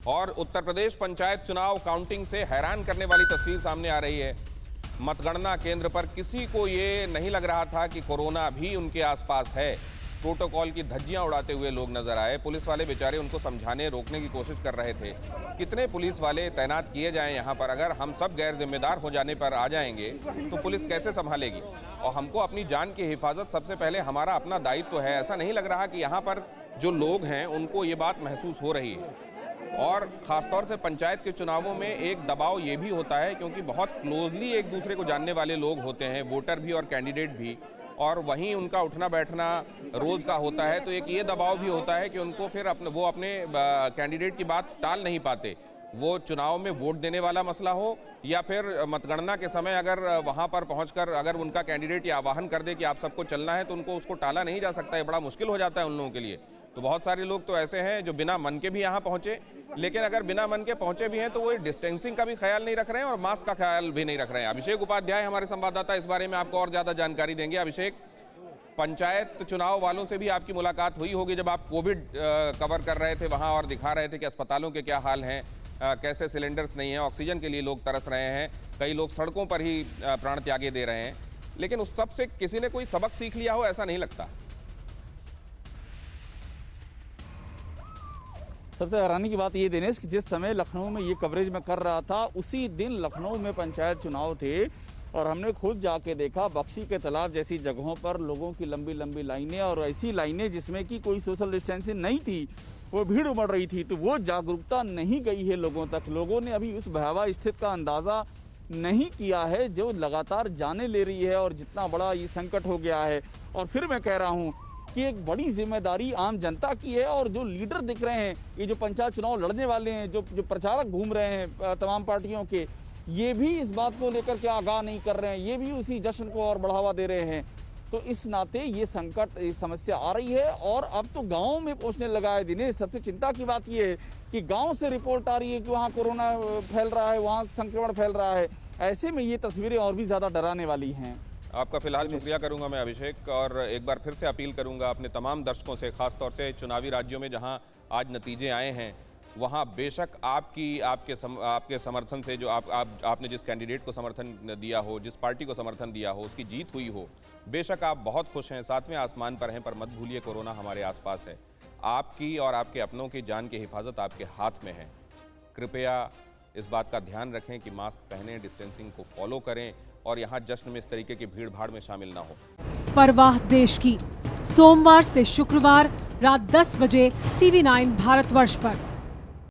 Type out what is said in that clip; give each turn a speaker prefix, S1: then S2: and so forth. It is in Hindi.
S1: और उत्तर प्रदेश पंचायत चुनाव काउंटिंग से हैरान करने वाली तस्वीर सामने आ रही है। मतगणना केंद्र पर किसी को ये नहीं लग रहा था कि कोरोना भी उनके आसपास है। प्रोटोकॉल की धज्जियां उड़ाते हुए लोग नजर आए। पुलिस वाले बेचारे उनको समझाने रोकने की कोशिश कर रहे थे। कितने पुलिस वाले तैनात किए जाएं यहाँ पर, अगर हम सब गैर जिम्मेदार हो जाने पर आ जाएंगे तो पुलिस कैसे संभालेगी। और हमको अपनी जान की हिफाजत सबसे पहले हमारा अपना दायित्व है। ऐसा नहीं लग रहा कि यहाँ पर जो लोग हैं उनको ये बात महसूस हो रही है। और ख़ासतौर से पंचायत के चुनावों में एक दबाव ये भी होता है क्योंकि बहुत क्लोजली एक दूसरे को जानने वाले लोग होते हैं, वोटर भी और कैंडिडेट भी, और वहीं उनका उठना बैठना रोज़ का होता है। तो एक ये दबाव भी होता है कि उनको फिर वो अपने कैंडिडेट की बात टाल नहीं पाते। वो चुनाव में वोट देने वाला मसला हो या फिर मतगणना के समय अगर वहाँ पर पहुँचकर अगर उनका कैंडिडेट ये आह्वान कर दे कि आप सबको चलना है तो उनको उसको टाला नहीं जा सकता है। बड़ा मुश्किल हो जाता है उन लोगों के लिए। तो बहुत सारे लोग तो ऐसे हैं जो बिना मन के भी यहाँ पहुँचे, लेकिन अगर बिना मन के पहुँचे भी हैं तो वो डिस्टेंसिंग का भी ख्याल नहीं रख रहे हैं और मास्क का ख्याल भी नहीं रख रहे हैं। अभिषेक उपाध्याय हमारे संवाददाता इस बारे में आपको और ज़्यादा जानकारी देंगे। अभिषेक, पंचायत चुनाव वालों से भी आपकी मुलाकात हुई होगी जब आप कोविड कवर कर रहे थे वहाँ और दिखा रहे थे कि अस्पतालों के क्या हाल हैं, कैसे सिलेंडर्स नहीं हैं, ऑक्सीजन के लिए लोग तरस रहे हैं, कई लोग सड़कों पर ही प्राण त्यागे दे रहे हैं। लेकिन उस सब से किसी ने कोई सबक सीख लिया हो ऐसा नहीं लगता।
S2: सबसे हैरानी की बात ये दिनेश कि जिस समय लखनऊ में ये कवरेज में कर रहा था उसी दिन लखनऊ में पंचायत चुनाव थे और हमने खुद जाके देखा बख्शी के तालाब जैसी जगहों पर लोगों की लंबी लंबी लाइनें, और ऐसी लाइनें जिसमें कि कोई सोशल डिस्टेंसिंग नहीं थी, वो भीड़ उमड़ रही थी। तो वो जागरूकता नहीं गई है लोगों तक। लोगों ने अभी उस भयावह स्थिति का अंदाज़ा नहीं किया है जो लगातार जाने ले रही है और जितना बड़ा ये संकट हो गया है। और फिर मैं कह रहा हूँ कि एक बड़ी जिम्मेदारी आम जनता की है और जो लीडर दिख रहे हैं, ये जो पंचायत चुनाव लड़ने वाले हैं, जो प्रचारक घूम रहे हैं तमाम पार्टियों के, ये भी इस बात को लेकर के आगाह नहीं कर रहे हैं, ये भी उसी जश्न को और बढ़ावा दे रहे हैं। तो इस नाते ये संकट, ये समस्या आ रही है और अब तो गाँव में पहुँचने लगा है। दिनेश, सबसे चिंता की बात ये है कि गाँव से रिपोर्ट आ रही है कि वहाँ कोरोना फैल रहा है, वहाँ संक्रमण फैल रहा है। ऐसे में ये तस्वीरें और भी ज़्यादा डराने वाली हैं।
S1: आपका फिलहाल शुक्रिया करूंगा मैं अभिषेक, और एक बार फिर से अपील करूंगा अपने तमाम दर्शकों से, खासतौर से चुनावी राज्यों में जहां आज नतीजे आए हैं वहां बेशक आपके समर्थन से जो आपने जिस कैंडिडेट को समर्थन दिया हो, जिस पार्टी को समर्थन दिया हो, उसकी जीत हुई हो, बेशक आप बहुत खुश हैं, सातवें आसमान पर हैं, पर मत भूलिए कोरोना हमारे आसपास है। आपकी और आपके अपनों की जान की हिफाजत आपके हाथ में है। कृपया इस बात का ध्यान रखें कि मास्क पहनें, डिस्टेंसिंग को फॉलो करें और यहाँ जश्न में इस तरीके की भीड़ भाड़ में शामिल ना हो।
S3: परवाह देश की, सोमवार से शुक्रवार रात 10 बजे TV9 भारतवर्ष पर।